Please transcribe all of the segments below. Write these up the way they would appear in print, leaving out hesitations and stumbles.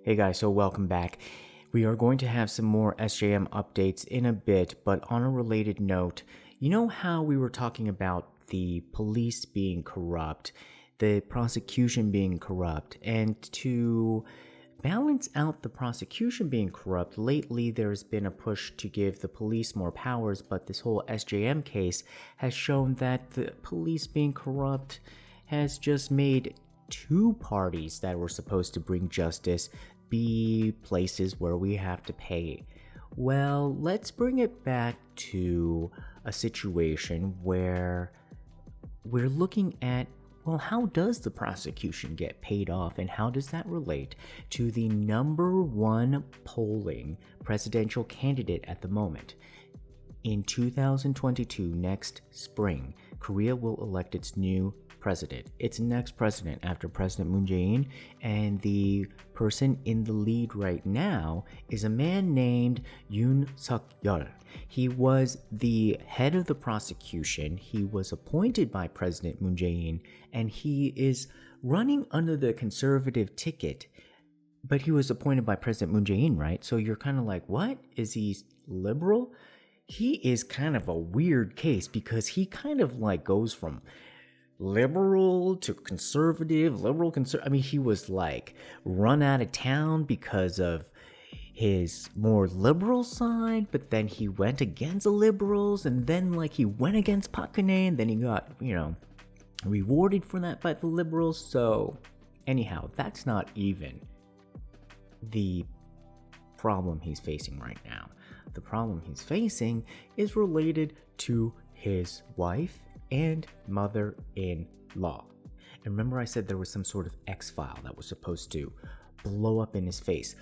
Hey guys, so welcome back. We are going to have some more SJM updates in a bit, but on a related note, you know how we were talking about the police being corrupt, the prosecution being corrupt, and to balance out the prosecution being corrupt, lately there's been a push to give the police more powers, but this whole SJM case has shown that the police being corrupt has just made two parties that were supposed to bring justice be places where we have to pay. Well, let's bring it back to a situation where we're looking at, well, how does the prosecution get paid off, and how does that relate to the number one polling presidential candidate at the moment? In 2022, next spring, Korea will elect its new president. Its next president after President Moon Jae-in, and the person in the lead right now is a man named Yoon Seok Yeol. He was the head of the prosecution. He was appointed by President Moon Jae-in, and he is running under the conservative ticket. But he was appointed by President Moon Jae-in, right? So you're kind of like, what? Is he liberal? He is kind of a weird case because he kind of like goes from liberal to conservative, I mean, he was like run out of town because of his more liberal side, but then he went against the liberals, and then like he went against Park Geun-hye, and then he got, rewarded for that by the liberals. So anyhow, that's not even the problem he's facing right now. The problem he's facing is related to his wife and mother-in-law. And remember I said there was some sort of X-file that was supposed to blow up in his face.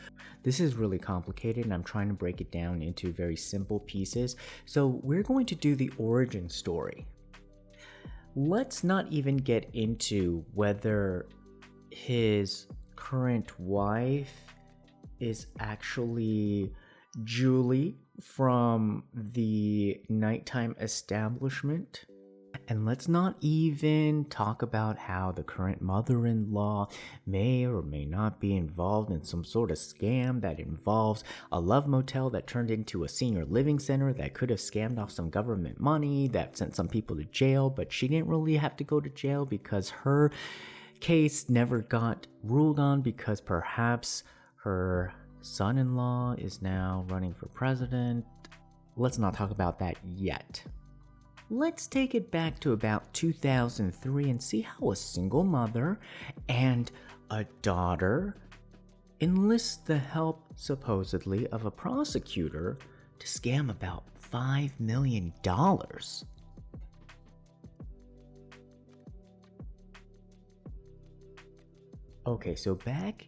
This is really complicated, and I'm trying to break it down into very simple pieces. So we're going to do the origin story. Let's not even get into whether his current wife is actually Julie from the nighttime establishment. And let's not even talk about how the current mother-in-law may or may not be involved in some sort of scam that involves a love motel that turned into a senior living center that could have scammed off some government money that sent some people to jail, but she didn't really have to go to jail because her case never got ruled on because perhaps her son-in-law is now running for president. Let's not talk about that yet. Let's take it back to about 2003 and see how a single mother and a daughter enlists the help, supposedly, of a prosecutor to scam about $5 million. Okay, so back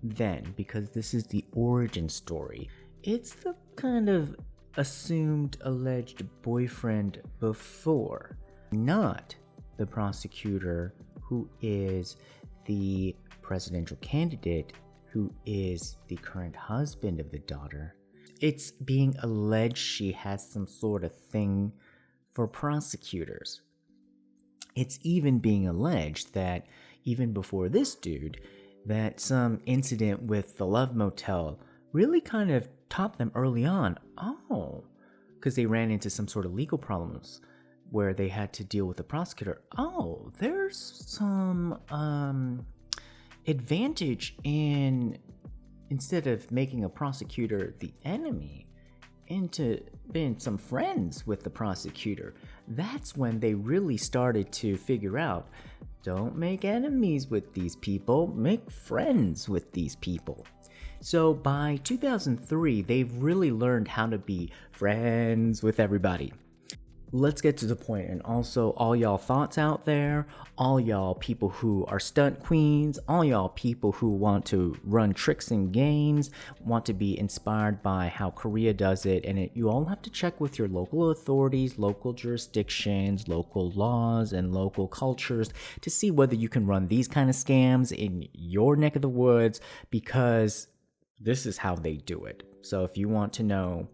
then, because this is the origin story, it's the kind of assumed alleged boyfriend before, not the prosecutor who is the presidential candidate, who is the current husband of the daughter. It's being alleged she has some sort of thing for prosecutors. It's even being alleged that even before this dude, that some incident with the love motel really kind of taught them early on, because they ran into some sort of legal problems where they had to deal with the prosecutor. There's some advantage in, instead of making a prosecutor the enemy, into being some friends with the prosecutor. That's when they really started to figure out, don't make enemies with these people, make friends with these people. So by 2003, they've really learned how to be friends with everybody. Let's get to the point, and also all y'all thoughts out there, all y'all people who are stunt queens, all y'all people who want to run tricks and games, want to be inspired by how Korea does it, and you all have to check with your local authorities, local jurisdictions, local laws, and local cultures to see whether you can run these kind of scams in your neck of the woods, because this is how they do it. So if you want to know,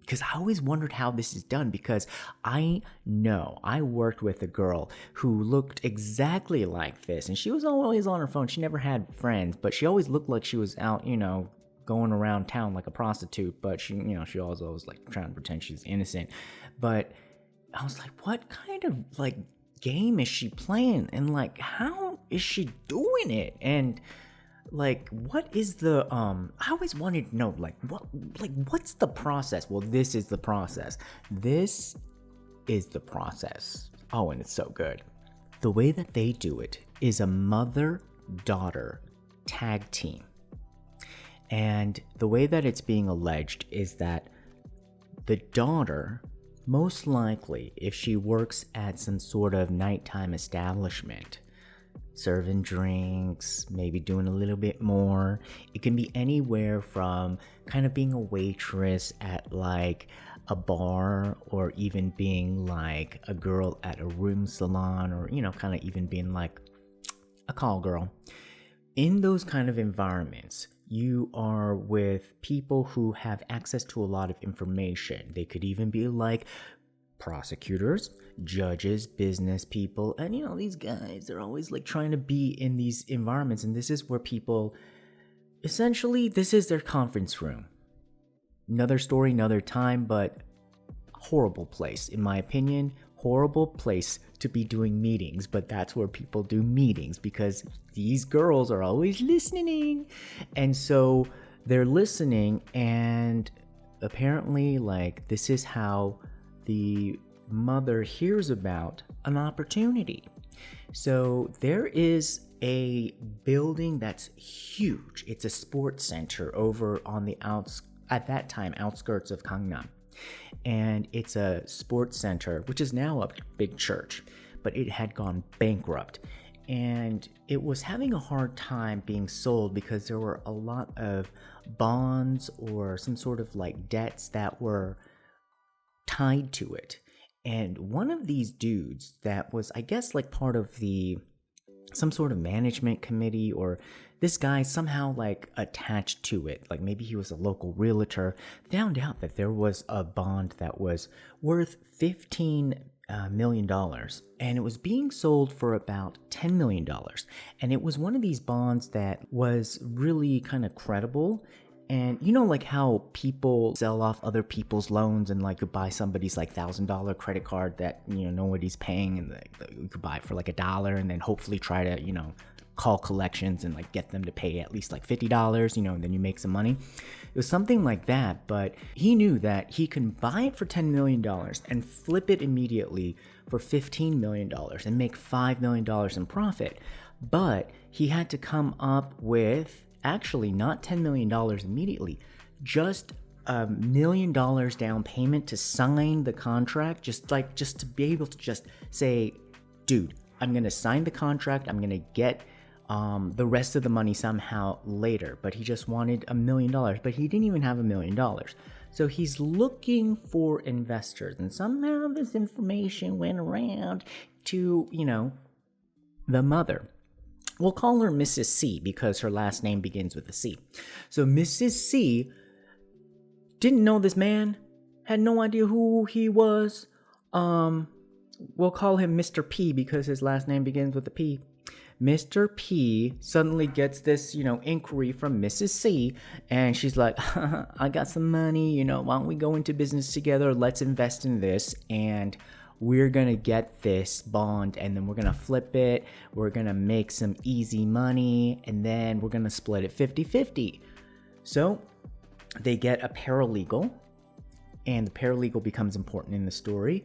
because I always wondered how this is done, because I know I worked with a girl who looked exactly like this, and she was always on her phone. She never had friends, but she always looked like she was out, going around town like a prostitute, but she always like trying to pretend she's innocent. But I was like, what kind of like game is she playing, and like how is she doing it? And like, what is the I always wanted to know, what's the process? Well, this is the process. This is the process. Oh, and it's so good. The way that they do it is a mother-daughter tag team. And the way that it's being alleged is that the daughter, most likely, if she works at some sort of nighttime establishment, serving drinks, maybe doing a little bit more. It can be anywhere from kind of being a waitress at like a bar, or even being like a girl at a room salon, or, kind of even being like a call girl. In those kind of environments, you are with people who have access to a lot of information. They could even be like prosecutors, judges, business people, and these guys, they're always like trying to be in these environments, and this is where people, essentially, this is their conference room. Another story, another time, but horrible place, in my opinion. Horrible place to be doing meetings, but that's where people do meetings, because these girls are always listening, and so they're listening, and apparently, like, this is how the mother hears about an opportunity. So there is a building that's huge. It's a sports center over on the at that time, outskirts of Gangnam. And it's a sports center, which is now a big church, but it had gone bankrupt. And it was having a hard time being sold because there were a lot of bonds or some sort of like debts that were tied to it. And one of these dudes that was, I guess, like part of some sort of management committee, or this guy somehow like attached to it, like maybe he was a local realtor, found out that there was a bond that was worth $15 million, and it was being sold for about $10 million. And it was one of these bonds that was really kind of credible. And like how people sell off other people's loans, and like you buy somebody's like $1,000 credit card that nobody's paying, and you could buy it for like $1, and then hopefully try to call collections and like get them to pay at least like $50, and then you make some money. It was something like that, but he knew that he can buy it for $10 million and flip it immediately for $15 million and make $5 million in profit. But he had to come up with, actually not $10 million immediately, just $1 million down payment to sign the contract, just to be able to just say, dude, I'm going to sign the contract, I'm going to get the rest of the money somehow later. But he just wanted $1 million, but he didn't even have $1 million. So he's looking for investors, and somehow this information went around to, the mother. We'll call her Mrs. C because her last name begins with a C. So Mrs. C didn't know this man, had no idea who he was. We'll call him Mr. P because his last name begins with a P. Mr. P suddenly gets this, inquiry from Mrs. C, and she's like, I got some money, why don't we go into business together? Let's invest in this, and we're going to get this bond, and then we're going to flip it. We're going to make some easy money, and then we're going to split it 50-50. So they get a paralegal, and the paralegal becomes important in the story.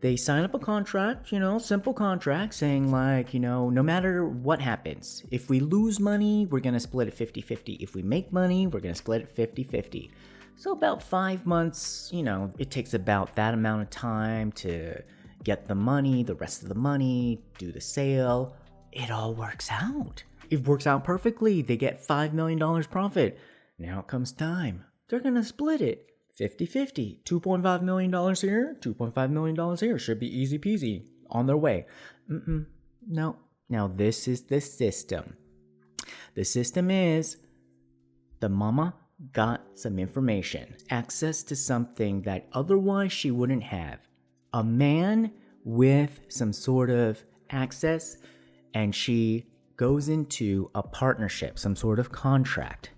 They sign up a contract, simple contract saying like, no matter what happens, if we lose money, we're going to split it 50-50. If we make money, we're going to split it 50-50. So about 5 months, it takes about that amount of time to get the money, the rest of the money, do the sale. It all works out. It works out perfectly. They get $5 million profit. Now it comes time. They're going to split it 50-50. $2.5 million here, $2.5 million here. Should be easy peasy. On their way. No. Now this is the system. The system is the mama got some information, access to something that otherwise she wouldn't have. A man with some sort of access, and she goes into a partnership, some sort of contract.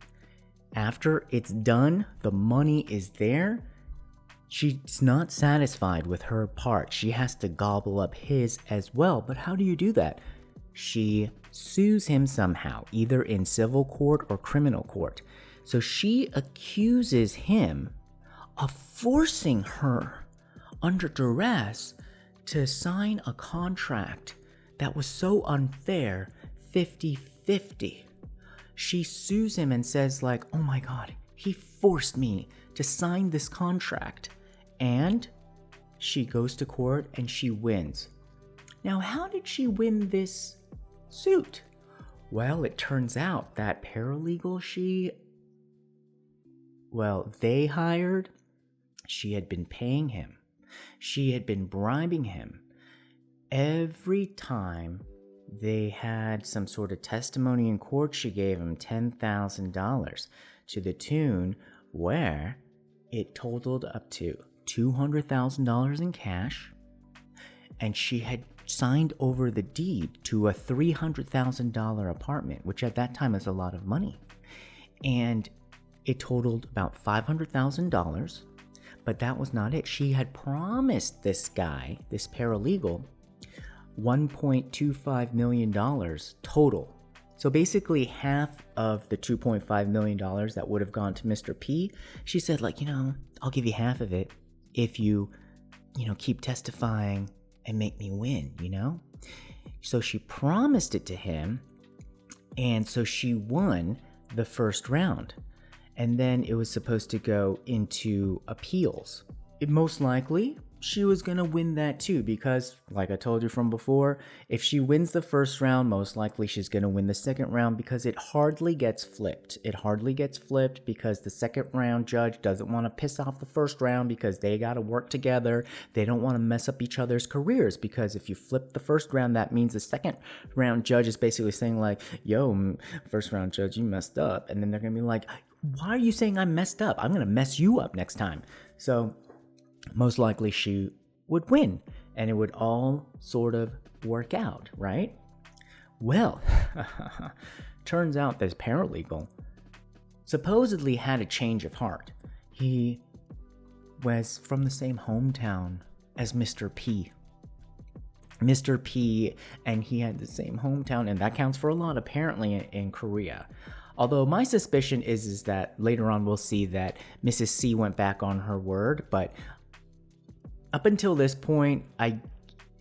After it's done, the money is there. She's not satisfied with her part. She has to gobble up his as well. But how do you do that? She sues him somehow, either in civil court or criminal court. So she accuses him of forcing her under duress to sign a contract that was so unfair, 50-50. She sues him and says like, oh my God, he forced me to sign this contract. And she goes to court and she wins. Now, how did she win this suit? Well, it turns out that paralegal they hired, she had been paying him. She had been bribing him. Every time they had some sort of testimony in court, she gave him $10,000 to the tune where it totaled up to $200,000 in cash, and she had signed over the deed to a $300,000 apartment, which at that time is a lot of money. And it totaled about $500,000, but that was not it. She had promised this guy, this paralegal, $1.25 million total. So basically half of the $2.5 million that would have gone to Mr. P, she said like, I'll give you half of it if you keep testifying and make me win, So she promised it to him, and so she won the first round. And then it was supposed to go into appeals. Most likely, she was going to win that too, because like I told you from before, if she wins the first round, most likely she's going to win the second round, because it hardly gets flipped. It hardly gets flipped because the second round judge doesn't want to piss off the first round, because they got to work together. They don't want to mess up each other's careers, because if you flip the first round, that means the second round judge is basically saying like, yo, first round judge, you messed up. And then they're going to be like, why are you saying I messed up? I'm going to mess you up next time. So most likely she would win, and it would all sort of work out, right? Well, turns out this paralegal supposedly had a change of heart. He was from the same hometown as Mr. P. Mr. P, and he had the same hometown, and that counts for a lot apparently in Korea. Although my suspicion is that later on we'll see that Mrs. C went back on her word, but up until this point,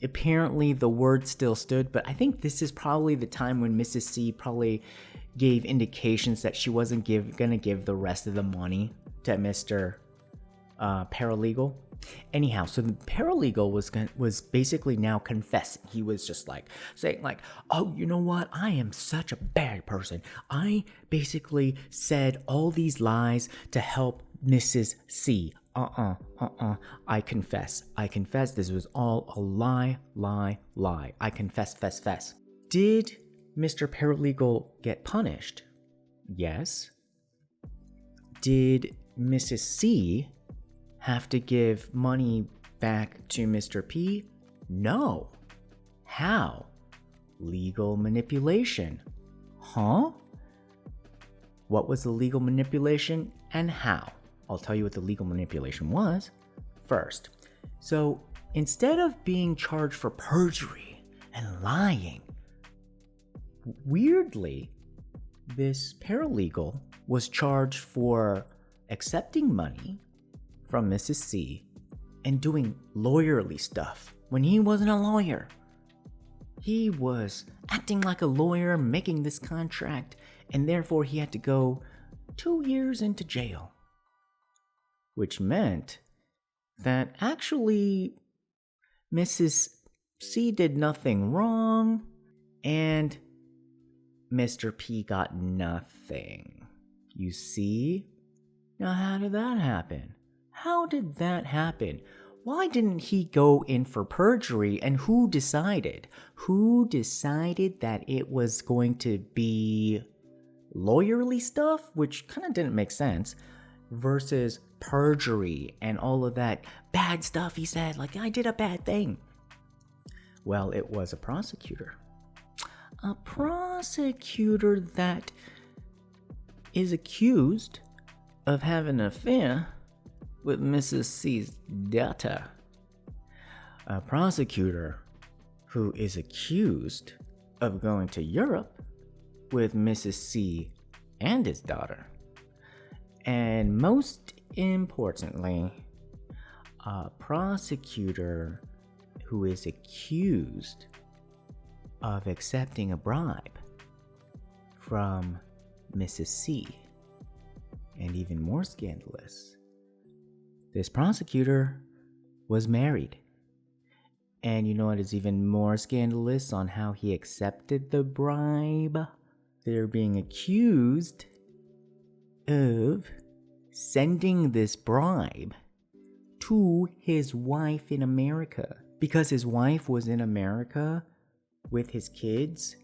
apparently the word still stood, but I think this is probably the time when Mrs. C probably gave indications that she wasn't gonna give the rest of the money to Mr. Paralegal. Anyhow, so the paralegal was basically now confessing. He was just like saying like, oh, you know what? I am such a bad person. I basically said all these lies to help Mrs. C. I confess. This was all a lie. I confess. Did Mr. Paralegal get punished? Yes. Did Mrs. C have to give money back to Mr. P? No. How? Legal manipulation. Huh? What was the legal manipulation and how? I'll tell you what the legal manipulation was first. So instead of being charged for perjury and lying, weirdly, this paralegal was charged for accepting money from Mrs. C and doing lawyerly stuff when he wasn't a lawyer. He was acting like a lawyer, making this contract, and therefore he had to go 2 years into jail. Which meant that actually Mrs. C did nothing wrong and Mr. P got nothing. You see? Now how did that happen? Why didn't he go in for perjury, and who decided? Who decided that it was going to be lawyerly stuff, which kind of didn't make sense, versus perjury and all of that bad stuff he said, like, I did a bad thing. Well, it was a prosecutor. A prosecutor that is accused of having an affair with Mrs. C's daughter. A prosecutor who is accused of going to Europe with Mrs. C and his daughter. And most importantly, a prosecutor who is accused of accepting a bribe from Mrs. C. And even more scandalous, this prosecutor was married. And you know what is even more scandalous on how he accepted the bribe? They're being accused of sending this bribe to his wife in America. Because his wife was in America with his kids,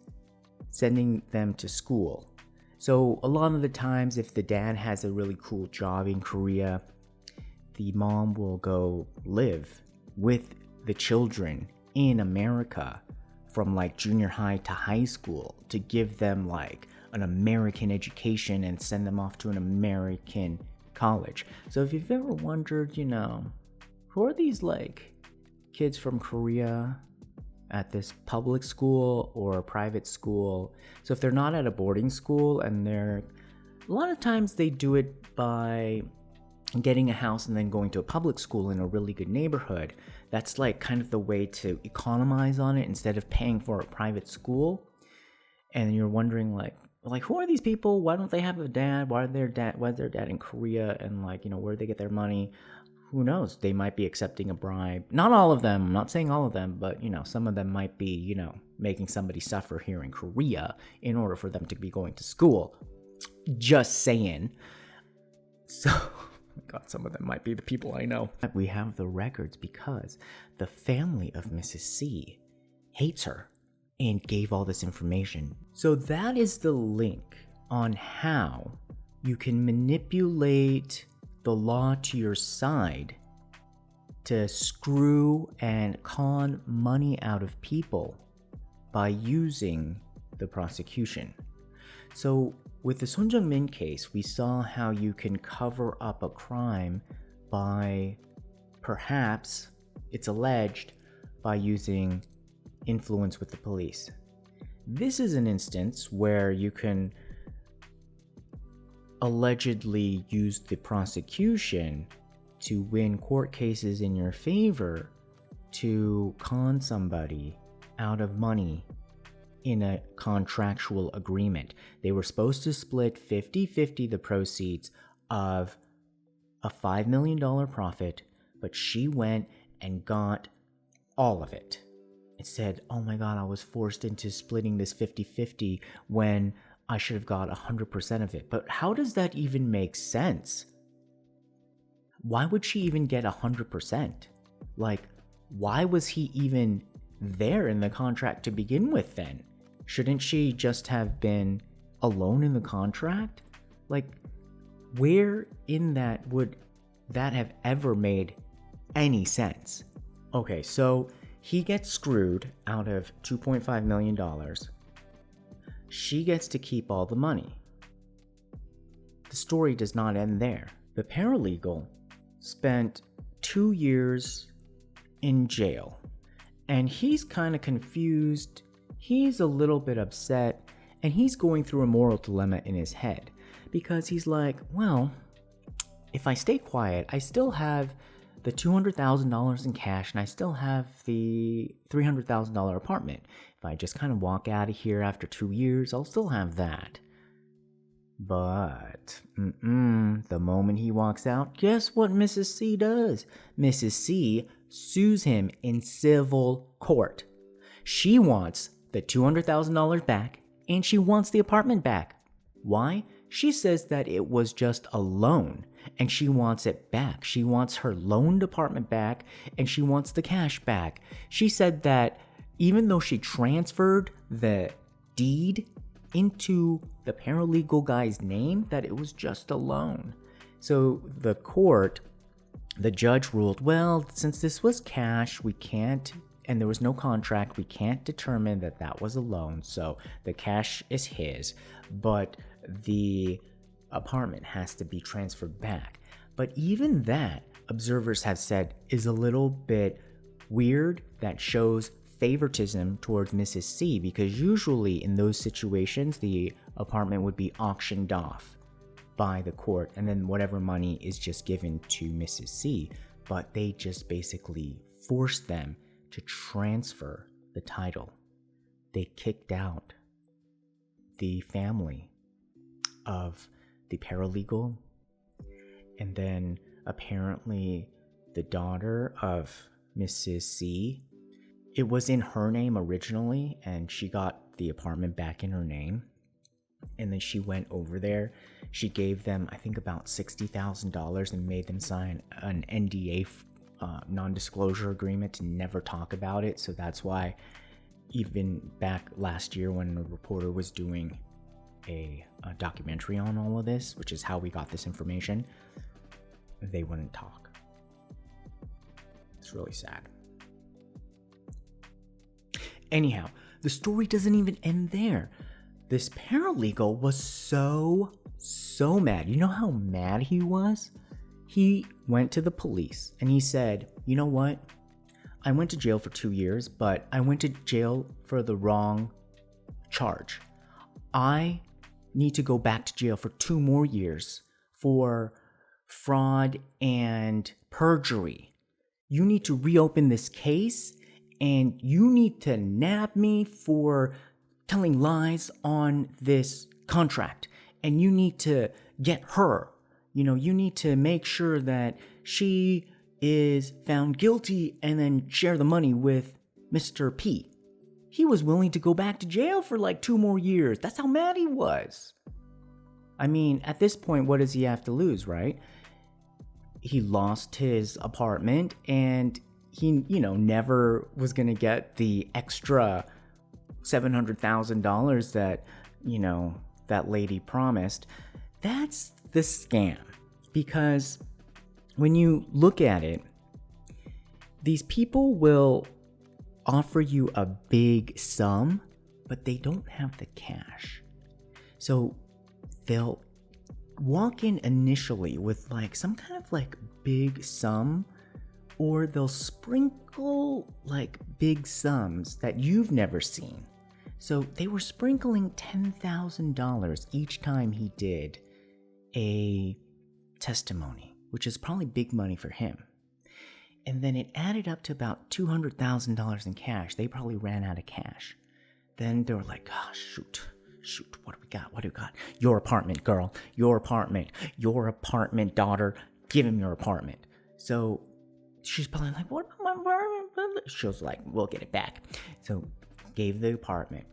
sending them to school. So a lot of the times, if the dad has a really cool job in Korea, the mom will go live with the children in America from like junior high to high school to give them like an American education and send them off to an American college. So if you've ever wondered, who are these like kids from Korea at this public school or private school? So if they're not at a boarding school, and a lot of times they do it by getting a house and then going to a public school in a really good neighborhood. That's like kind of the way to economize on it instead of paying for a private school. And you're wondering like who are these people? Why don't they have a dad? Why is their dad in Korea? And where do they get their money? Who knows? They might be accepting a bribe. Not all of them. I'm not saying all of them, but some of them might be, making somebody suffer here in Korea in order for them to be going to school. Just saying. So, God, some of them might be the people I know. We have the records because the family of Mrs. C hates her and gave all this information. So that is the link on how you can manipulate the law to your side to screw and con money out of people by using the prosecution. So with the Son Jung Min case, we saw how you can cover up a crime by, perhaps, it's alleged, by using influence with the police. This is an instance where you can allegedly use the prosecution to win court cases in your favor to con somebody out of money in a contractual agreement. They were supposed to split 50-50 the proceeds of a $5 million profit, but she went and got all of it. It said, oh my God, I was forced into splitting this 50-50 when I should have got 100% of it. But how does that even make sense? Why would she even get 100%? Why was he even there in the contract to begin with then? Shouldn't she just have been alone in the contract? Where in that would that have ever made any sense? Okay, so he gets screwed out of $2.5 million. She gets to keep all the money. The story does not end there. The paralegal spent 2 years in jail, and he's kind of confused. He's a little bit upset, and he's going through a moral dilemma in his head because he's like, well, if I stay quiet, I still have the $200,000 in cash, and I still have the $300,000 apartment. If I just kind of walk out of here after 2 years, I'll still have that. But, the moment he walks out, guess what Mrs. C does? Mrs. C sues him in civil court. She wants the $200,000 back, and she wants the apartment back. Why? She says that it was just a loan, and she wants it back. She wants her loaned apartment back, and she wants the cash back. She said that even though she transferred the deed into the paralegal guy's name that it was just a loan. So the judge ruled, well, since this was cash, we can't, and there was no contract, we can't determine that that was a loan. So the cash is his, but the apartment has to be transferred back. But even that, observers have said, is a little bit weird. That shows favoritism towards Mrs. C, because usually in those situations, the apartment would be auctioned off by the court, and then whatever money is just given to Mrs. C. But they just basically forced them to transfer the title. They kicked out the family of the paralegal, and then apparently the daughter of Mrs. C, it was in her name originally, and she got the apartment back in her name. And then she went over there. She gave them, I think, about $60,000 and made them sign an NDA, non-disclosure agreement, to never talk about it. So that's why even back last year when a reporter was doing a documentary on all of this, which is how we got this information, they wouldn't talk. It's really sad. Anyhow, the story doesn't even end there. This paralegal was so mad. You know how mad he was? He went to the police and he said, you know what? I went to jail for 2 years, but I went to jail for the wrong charge. I need to go back to jail for 2 more years for fraud and perjury. You need to reopen this case, and you need to nab me for telling lies on this contract. And you need to get her. You need to make sure that she is found guilty and then share the money with Mr. P. He was willing to go back to jail for like 2 more years. That's how mad he was. I mean, at this point, what does he have to lose, right? He lost his apartment, and he, never was going to get the extra $700,000 that, that lady promised. That's the scam. Because when you look at it, these people will offer you a big sum, but they don't have the cash. So they'll walk in initially with like some kind of like big sum, or they'll sprinkle like big sums that you've never seen. So they were sprinkling $10,000 each time he did a testimony, which is probably big money for him. And then it added up to about $200,000 in cash. They probably ran out of cash. Then they were like, oh, shoot, what do we got? Your apartment, girl, your apartment, daughter, give him your apartment. So she's probably like, what about my apartment? She was like, we'll get it back. So gave the apartment.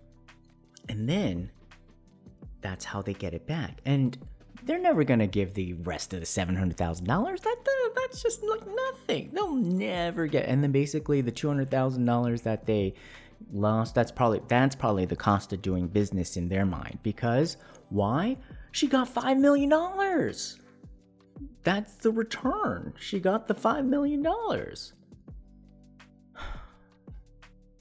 And then that's how they get it back. And they're never going to give the rest of the $700,000. That's just like nothing. They'll never get. And then basically the $200,000 that they lost, that's probably the cost of doing business in their mind. Because why? She got $5 million. That's the return. She got the $5 million.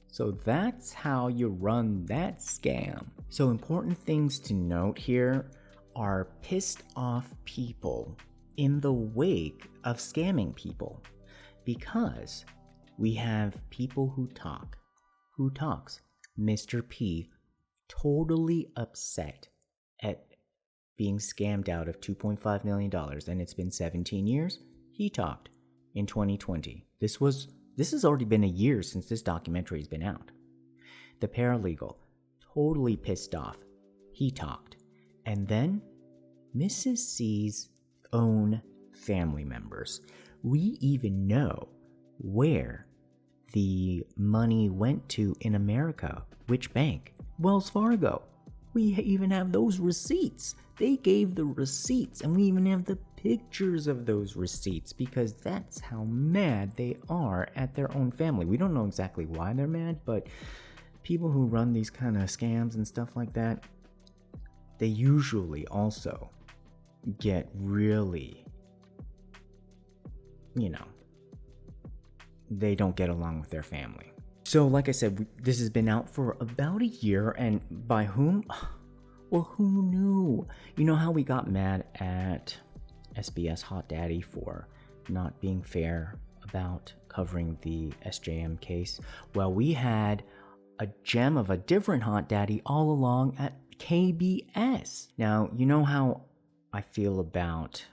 So that's how you run that scam. So important things to note here are pissed off people in the wake of scamming people, because we have people who talks. Mr. P, totally upset at being scammed out of $2.5 million, and it's been 17 years. He talked in 2020. This has already been a year since this documentary has been out. The paralegal, totally pissed off. He talked. And then Mrs. C's own family members. We even know where the money went to in America. Which bank? Wells Fargo. We even have those receipts. They gave the receipts, and we even have the pictures of those receipts, because that's how mad they are at their own family. We don't know exactly why they're mad, but people who run these kind of scams and stuff like that, they usually also get really, they don't get along with their family. So like I said, this has been out for about a year, and by whom? Well, who knew? You know how we got mad at SBS Hot Daddy for not being fair about covering the SJM case? Well, we had a gem of a different Hot Daddy all along at KBS. Now, you know how I feel about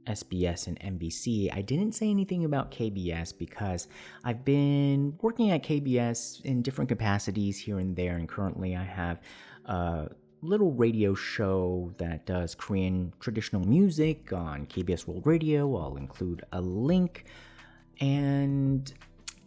SBS and NBC. I didn't say anything about KBS because I've been working at KBS in different capacities here and there, and currently I have a little radio show that does Korean traditional music on KBS World Radio. I'll include a link. And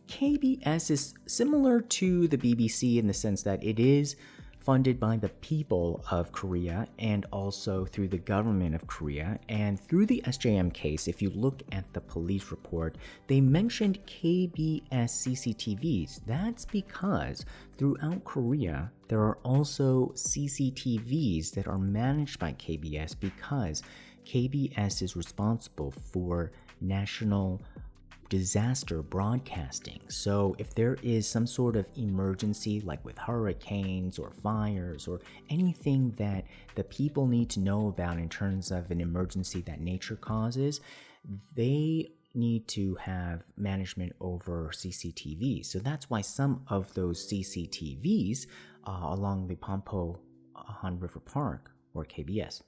KBS is similar to the BBC in the sense that it is funded by the people of Korea and also through the government of Korea. And through the SJM case, if you look at the police report, they mentioned KBS CCTVs. That's because throughout Korea, there are also CCTVs that are managed by KBS because KBS is responsible for national disaster broadcasting. So if there is some sort of emergency, like with hurricanes or fires or anything that the people need to know about in terms of an emergency that nature causes, they need to have management over CCTVs. So that's why some of those CCTVs along the Pampo Han River Park, or KBS.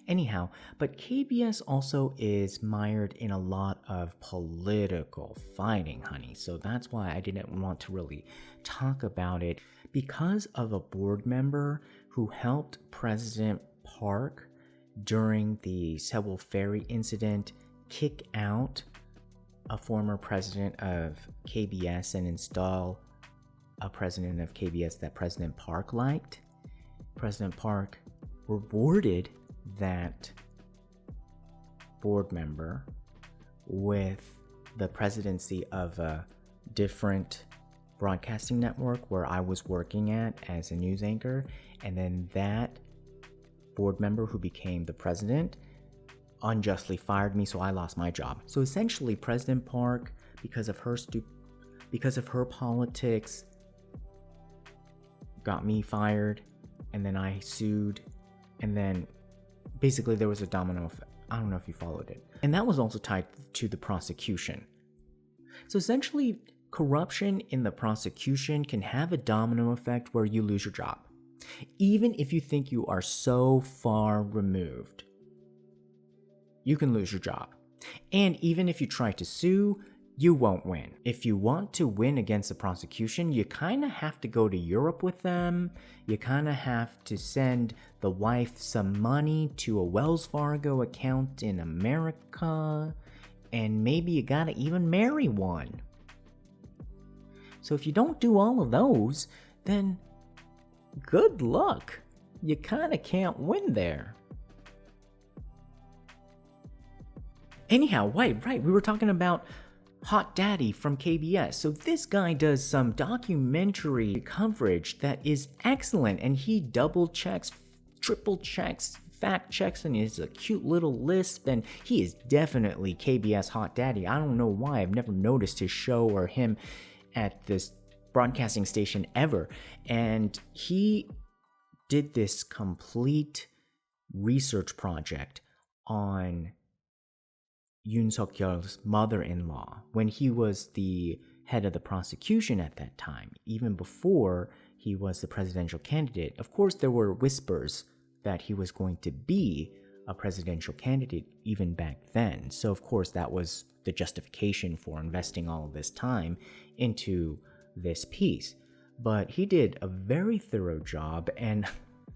Anyhow, but KBS also is mired in a lot of political fighting, honey. So that's why I didn't want to really talk about it, because of a board member who helped President Park during the Seoul ferry incident kick out a former president of KBS and install a president of KBS that President Park liked. President Park rewarded that board member with the presidency of a different broadcasting network where I was working at as a news anchor, and then that board member who became the president unjustly fired me, so I lost my job. So essentially, President Park, because of her politics, got me fired, and then I sued, and then basically there was a domino effect. I don't know if you followed it. And that was also tied to the prosecution. So essentially, corruption in the prosecution can have a domino effect where you lose your job. Even if you think you are so far removed, you can lose your job. And even if you try to sue, you won't win. If you want to win against the prosecution, you kind of have to go to Europe with them. You kind of have to send the wife some money to a Wells Fargo account in America. And maybe you gotta even marry one. So if you don't do all of those, then good luck. You kind of can't win there. Anyhow, right, we were talking about Hot Daddy from KBS. So this guy does some documentary coverage that is excellent, and he double checks, triple checks, fact checks, and is a cute little lisp, and he is definitely KBS Hot Daddy. I don't know why I've never noticed his show or him at this broadcasting station ever. And he did this complete research project on Yoon Seok Yeol's mother-in-law when he was the head of the prosecution at that time, even before he was the presidential candidate. Of course, there were whispers that he was going to be a presidential candidate even back then. So, of course, that was the justification for investing all of this time into this piece. But he did a very thorough job, and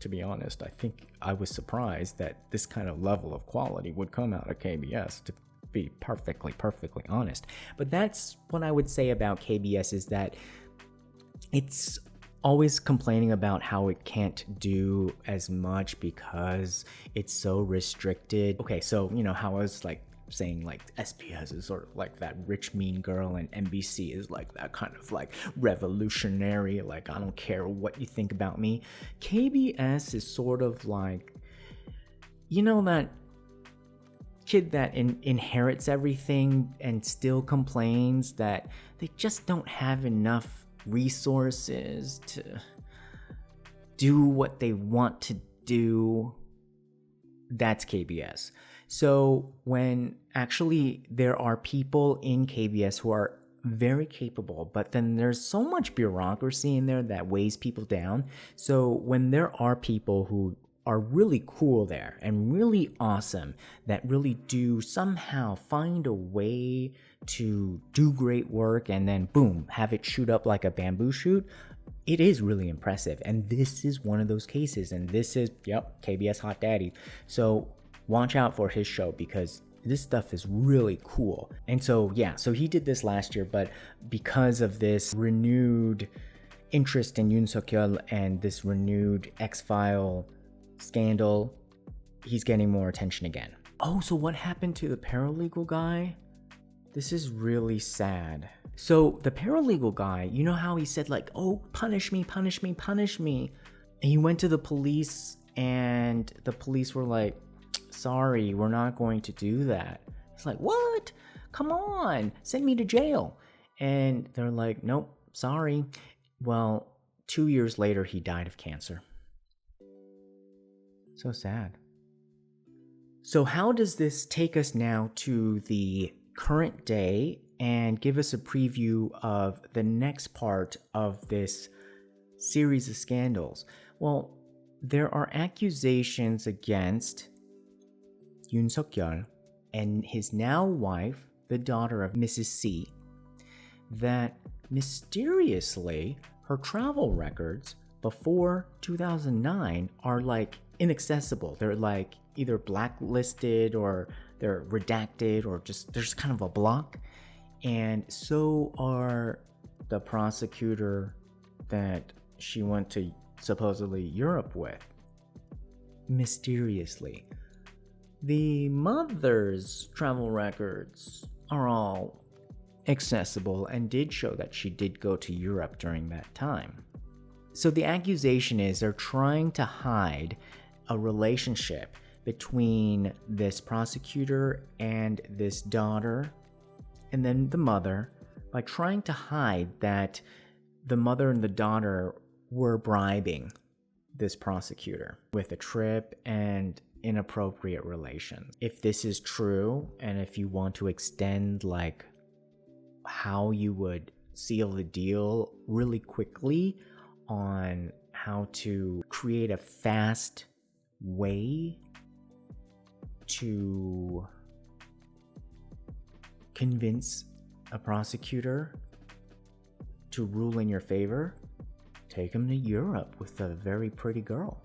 to be honest, I think I was surprised that this kind of level of quality would come out of KBS, to be perfectly honest. But that's what I would say about KBS, is that it's always complaining about how it can't do as much because it's so restricted. Okay, so you know how I was like saying like SBS is sort of like that rich mean girl and NBC is like that kind of like revolutionary, like I don't care what you think about me. KBS is sort of like, you know, that kid that inherits everything and still complains that they just don't have enough resources to do what they want to do. That's KBS. So when actually there are people in KBS who are very capable, but then there's so much bureaucracy in there that weighs people down. So when there are people who are really cool there and really awesome, that really do somehow find a way to do great work and then boom, have it shoot up like a bamboo shoot, it is really impressive. And this is one of those cases, and this is, yep, KBS Hot Daddy. So watch out for his show because this stuff is really cool. And so yeah, so he did this last year, but because of this renewed interest in Yoon Seok Yeol and this renewed X-File scandal, he's getting more attention again. Oh, so what happened to the paralegal guy? This is really sad. So the paralegal guy, you know how he said like, oh, punish me, punish me, punish me. And he went to the police and the police were like, sorry, we're not going to do that. He's like, what? Come on, send me to jail. And they're like, nope, sorry. Well, 2 years later, he died of cancer. So sad. So how does this take us now to the current day and give us a preview of the next part of this series of scandals? Well, there are accusations against Yoon Seok Yeol and his now wife, the daughter of Mrs. C, that mysteriously her travel records before 2009 are like inaccessible. They're like either blacklisted or they're redacted or just there's kind of a block. And so are the prosecutor that she went to supposedly Europe with. Mysteriously. The mother's travel records are all accessible and did show that she did go to Europe during that time. So the accusation is they're trying to hide a relationship between this prosecutor and this daughter and then the mother by trying to hide that the mother and the daughter were bribing this prosecutor with a trip and inappropriate relations. If this is true, and if you want to extend like how you would seal the deal really quickly on how to create a fast way to convince a prosecutor to rule in your favor, take him to Europe with a very pretty girl.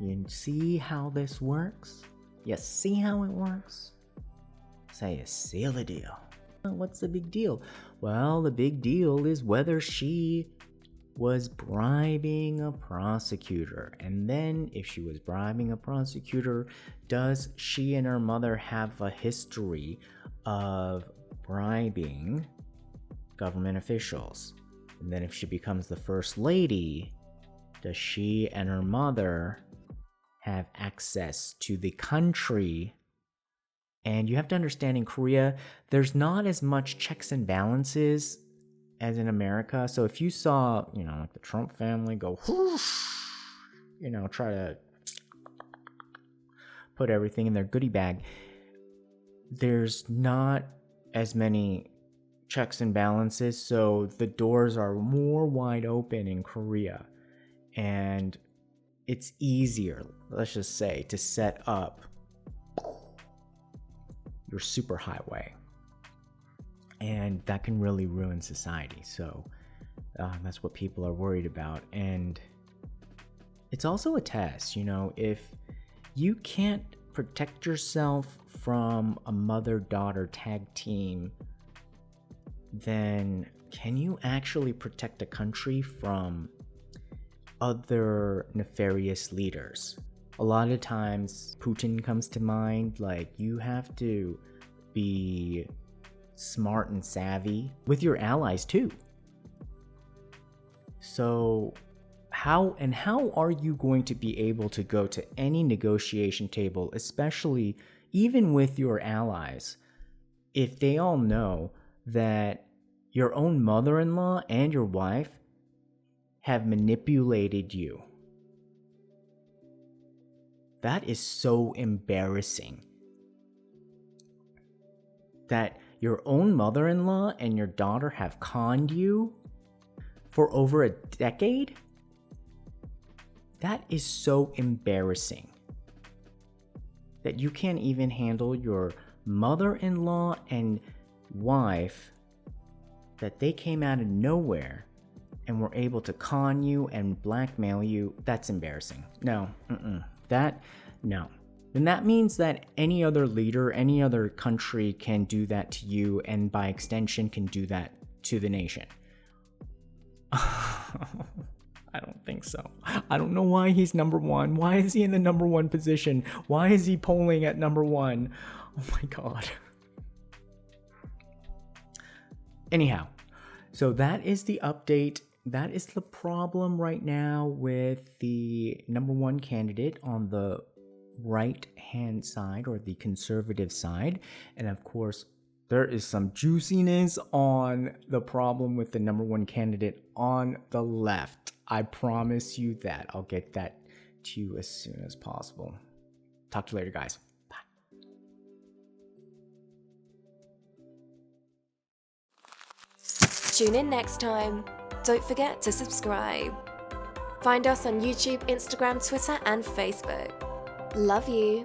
You see how this works? You see how it works? So you seal the deal. What's the big deal? Well, the big deal is whether she was bribing a prosecutor. And then if she was bribing a prosecutor, does she and her mother have a history of bribing government officials? And then if she becomes the first lady, does she and her mother have access to the country? And you have to understand, in Korea, there's not as much checks and balances as in America. So if you saw, like the Trump family go, whoosh, try to put everything in their goodie bag, there's not as many checks and balances. So the doors are more wide open in Korea. And it's easier, let's just say, to set up your superhighway, and that can really ruin society. So that's what people are worried about. And it's also a test, if you can't protect yourself from a mother-daughter tag team, then can you actually protect a country from other nefarious leaders? A lot of times Putin comes to mind. Like, you have to be smart and savvy with your allies too. So how are you going to be able to go to any negotiation table, especially even with your allies, if they all know that your own mother-in-law and your wife have manipulated you? That is so embarrassing. That your own mother-in-law and your daughter have conned you for over a decade? That is so embarrassing. That you can't even handle your mother-in-law and wife, that they came out of nowhere and were able to con you and blackmail you. That's embarrassing. No, no. Then that means that any other leader, any other country can do that to you, and by extension can do that to the nation. I don't think so. I don't know why he's number one. Why is he in the number one position? Why is he polling at number one? Oh my God. Anyhow, so that is the update. That is the problem right now with the number one candidate on the right hand side, or the conservative side. And of course, there is some juiciness on the problem with the number one candidate on the left. I promise you that. I'll get that to you as soon as possible. Talk to you later, guys. Bye. Tune in next time. Don't forget to subscribe. Find us on YouTube, Instagram, Twitter, and Facebook. Love you.